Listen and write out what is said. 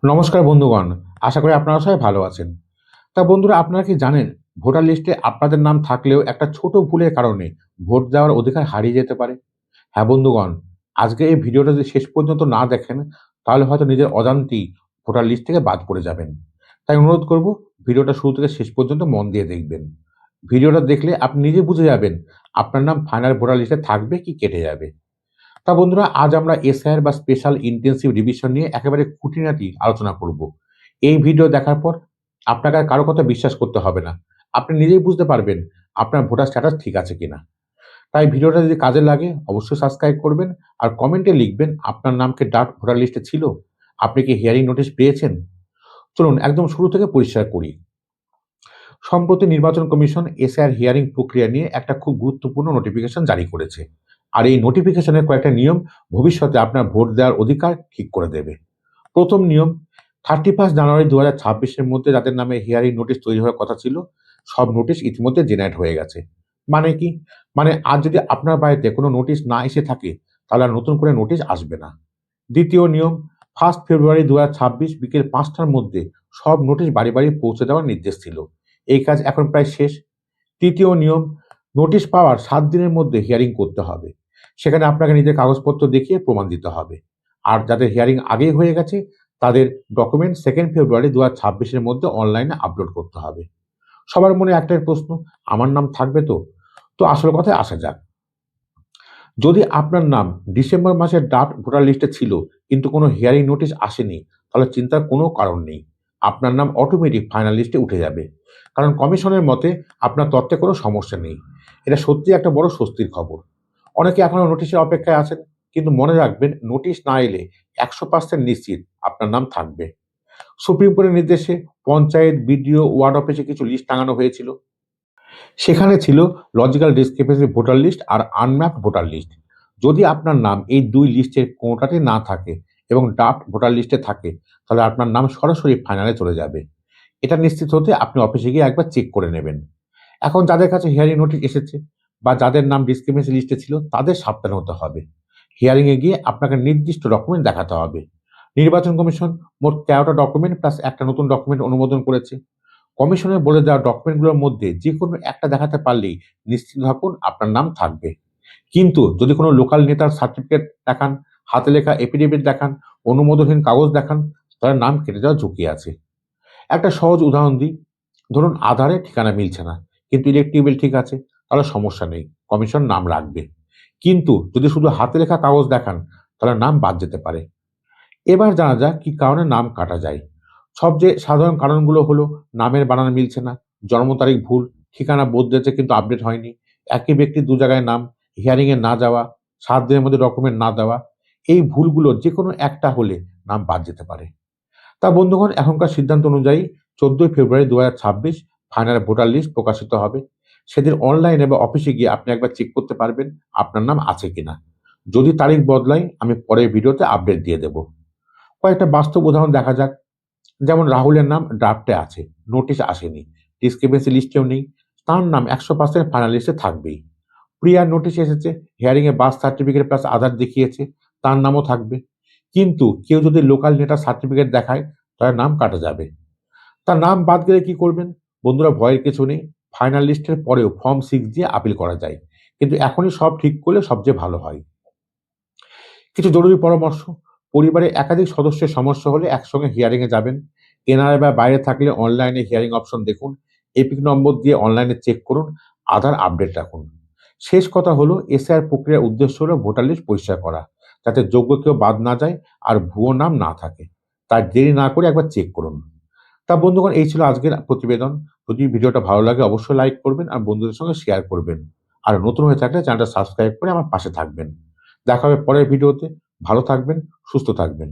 নমস্কার বন্ধুগণ, আশা করি আপনারা সবাই ভালো আছেন। তা বন্ধুরা, আপনারা কি জানেন ভোটার লিস্টে আপনাদের নাম থাকলেও একটা ছোট ভুলের কারণে ভোট দেওয়ার অধিকার হারিয়ে যেতে পারে? হ্যাঁ বন্ধুগণ, আজকে এই ভিডিওটা যদি শেষ পর্যন্ত না দেখেন তাহলে হয়তো নিজের অজান্তেই ভোটার লিস্ট থেকে বাদ পড়ে যাবেন। তাই অনুরোধ করব, ভিডিওটা শুরু থেকে শেষ পর্যন্ত মন দিয়ে দেখবেন। ভিডিওটা দেখলে আপনি নিজে বুঝে যাবেন আপনার নাম ফাইনাল ভোটার লিস্টে থাকবে কি কেটে যাবে। তা বন্ধুরা, আজ আমরা এসআইআর বা স্পেশাল ইন্টেন্সিভ রিভিশন নিয়ে একেবারে খুঁটিনাটি আলোচনা করব। এই ভিডিও দেখার পর আপনাকে আর কারো কথা বিশ্বাস করতে হবে না। আপনি নিজেই বুঝতে পারবেন আপনার ভোটার স্ট্যাটাস ঠিক আছে কিনা। তাই ভিডিওটা যদি কাজে লাগে অবশ্যই সাবস্ক্রাইব করবেন আর কমেন্টে লিখবেন আপনার নাম কি ডাক ভোটার লিস্টে ছিল, আপনি কি হিয়ারিং নোটিশ পেয়েছেন। চলুন একদম শুরু থেকে পরিষ্কার করি। সম্প্রতি নির্বাচন কমিশন এসআইআর হিয়ারিং প্রক্রিয়া নিয়ে একটা খুব গুরুত্বপূর্ণ নোটিফিকেশন জারি করেছে। আর এই নোটিফিকেশনের কয়েকটা নিয়ম ভবিষ্যতে আপনার ভোট দেওয়ার অধিকার ঠিক করে দেবে। প্রথম নিয়ম, 31 জানুয়ারি 2026-এর মধ্যে যাদের নামে হিয়ারিং নোটিশ তৈরি হওয়ার কথা ছিল, সব নোটিশ ইতিমধ্যে জেনারেট হয়ে গেছে। মানে কি? মানে আজ যদি আপনার বাড়িতে কোনো নোটিশ না এসে থাকে তাহলে আর নতুন করে নোটিশ আসবে না। দ্বিতীয় নিয়ম, 1 ফেব্রুয়ারি 2026 বিকেল 5টার মধ্যে সব নোটিশ বাড়ি বাড়ি পৌঁছে দেওয়ার নির্দেশ ছিল। এই কাজ এখন প্রায় শেষ। তৃতীয় নিয়ম, নোটিশ পাওয়ার 7 দিনের মধ্যে হিয়ারিং করতে হবে। সেখানে আপনাকে নিজের কাগজপত্র দেখিয়ে প্রমাণ দিতে হবে। আর যাদের হিয়ারিং আগেই হয়ে গেছে তাদের ডকুমেন্ট 2 ফেব্রুয়ারি 2026-এর মধ্যে অনলাইনে আপলোড করতে হবে। সবার মনে একটাই প্রশ্ন, আমার নাম থাকবে তো? তো আসল কথায় আসা যাক। যদি আপনার নাম ডিসেম্বর মাসের ড্রাফট ভোটার লিস্টে ছিল কিন্তু কোনো হিয়ারিং নোটিশ আসেনি, তাহলে চিন্তার কোনো কারণ নেই। আপনার নাম অটোমেটিক ফাইনাল লিস্টে উঠে যাবে। কারণ কমিশনের মতে আপনার তথ্যে কোনো সমস্যা নেই। এটা সত্যিই একটা বড় স্বস্তির খবর। অনেকে এখনো নোটিশের অপেক্ষায় আছেন, কিন্তু মনে রাখবেন নোটিশ না এলে 100% নিশ্চিত আপনার নাম থাকবে। সুপ্রিম কোর্টের নির্দেশে পঞ্চায়েত, বিডিও, ওয়ার্ড অফিসে কিছু লিস্ট টাঙানো হয়েছিল। সেখানে ছিল লজিক্যাল ডিসক্রিপেন্সি ভোটার লিস্ট আর আনম্যাপড ভোটার লিস্ট। যদি আপনার নাম এই দুই লিস্টের কোনোটাতে না থাকে এবং ড্রাফট ভোটার লিস্টে থাকে, তাহলে আপনার নাম সরাসরি ফাইনালে চলে যাবে। এটা নিশ্চিত হতে আপনি অফিসে গিয়ে একবার চেক করে নেবেন। এখন যাদের কাছে হিয়ারিং নোটিশ এসেছে বা যাদের নাম ডিসক্রিপেন্সি লিস্টে ছিল তাদের সাবধান হতে হবে। হিয়ারিংয়ে গিয়ে আপনাকে নির্দিষ্ট ডকুমেন্ট দেখাতে হবে। নির্বাচন কমিশন মোট 13টা ডকুমেন্ট প্লাস একটা নতুন ডকুমেন্ট অনুমোদন করেছে। কমিশনের বলে দেওয়া ডকুমেন্টগুলোর মধ্যে যেকোনো একটা দেখাতে পারলেই নিশ্চিত থাকুন আপনার নাম থাকবে। কিন্তু যদি কোনো লোকাল নেতার সার্টিফিকেট দেখান, হাতে লেখা এফিডেভিট দেখান, অনুমোদনহীন কাগজ দেখান, তাহলে নাম কেটে যাওয়ার ঝুঁকি আছে। একটা সহজ উদাহরণ দিই। ধরুন আধারে ঠিকানা মিলছে না, কিন্তু ইলেকট্রিক বিল ঠিক আছে, তাহলে সমস্যা নেই, কমিশন নাম রাখবে। কিন্তু যদি শুধু হাতে লেখা কাগজ দেখান তাহলে নাম বাদ যেতে পারে। এবার জানা যাক কি কারণে নাম কাটা যায়। সবচেয়ে সাধারণ কারণগুলো হলো নামের বানান মিলছে না, জন্ম তারিখ ভুল, ঠিকানা বদলেছে কিন্তু আপডেট হয়নি, একই ব্যক্তির দু জায়গায় নাম, হিয়ারিং এ না যাওয়া, 7 দিনের মধ্যে ডকুমেন্ট না দেওয়া। এই ভুলগুলোর যে কোনো একটা হলে নাম বাদ যেতে পারে। তা বন্ধুগণ, এখনকার সিদ্ধান্ত অনুযায়ী 14 ফেব্রুয়ারি 2026 ফাইনাল ভোটার লিস্ট প্রকাশিত হবে। সেদিন অনলাইনে বা অফিসে গিয়ে আপনি একবার চেক করতে পারবেন আপনার নাম আছে কিনা। যদি তারিখ বদলায় আমি পরের ভিডিওতে আপডেট দিয়ে দেব। কয়েকটা বাস্তব উদাহরণ দেখা যাক। যেমন রাহুলের নাম ড্রাফটে আছে, নোটিশ আসেনি, ডিসক্রিপেন্সি লিস্টেও নেই, তার নাম 100% ফাইনাল লিস্টে থাকবেই। প্রিয়ার নোটিশ এসেছে, হিয়ারিং এ বার্থ সার্টিফিকেট প্লাস আধার দেখিয়েছে, তার নামও থাকবে। কিন্তু কেউ যদি লোকাল নেতার সার্টিফিকেট দেখায় তার নাম কাটা যাবে। তার নাম বাদ গেলে কি করবেন? বন্ধুরা, ভয়ের কিছু নেই। ফাইনাল লিস্টের পরেও ফর্ম 6 দিয়ে আপিল করা যায়। কিন্তু এখনই সব ঠিক করলে সবচেয়ে ভালো হয়। কিছু জরুরি পরামর্শ। পরিবারে একাধিক সদস্যের সমস্যা হলে একসঙ্গে হিয়ারিং এ যাবেন। এনআরআই বা বাইরে থাকলে অনলাইনে হিয়ারিং অপশন দেখুন। এপিক নম্বর দিয়ে অনলাইনে চেক করুন। আধার আপডেট রাখুন। শেষ কথা হলো, এসআইআর প্রক্রিয়ার উদ্দেশ্য হলো ভোটার লিস্ট পরিষ্কার করা, যাতে যোগ্য কেউ বাদ না যায় আর ভুয়ো নাম না থাকে। তাই দেরি না করে একবার চেক করুন। তা বন্ধুগণ, এই ছিল আজকের প্রতিবেদন। যদি ভিডিওটা ভালো লাগে অবশ্যই লাইক করবেন আর বন্ধুদের সঙ্গে শেয়ার করবেন। আর নতুন হয়ে থাকলে চ্যানেলটা সাবস্ক্রাইব করে আমার পাশে থাকবেন। দেখা হবে পরের ভিডিওতে। ভালো থাকবেন, সুস্থ থাকবেন।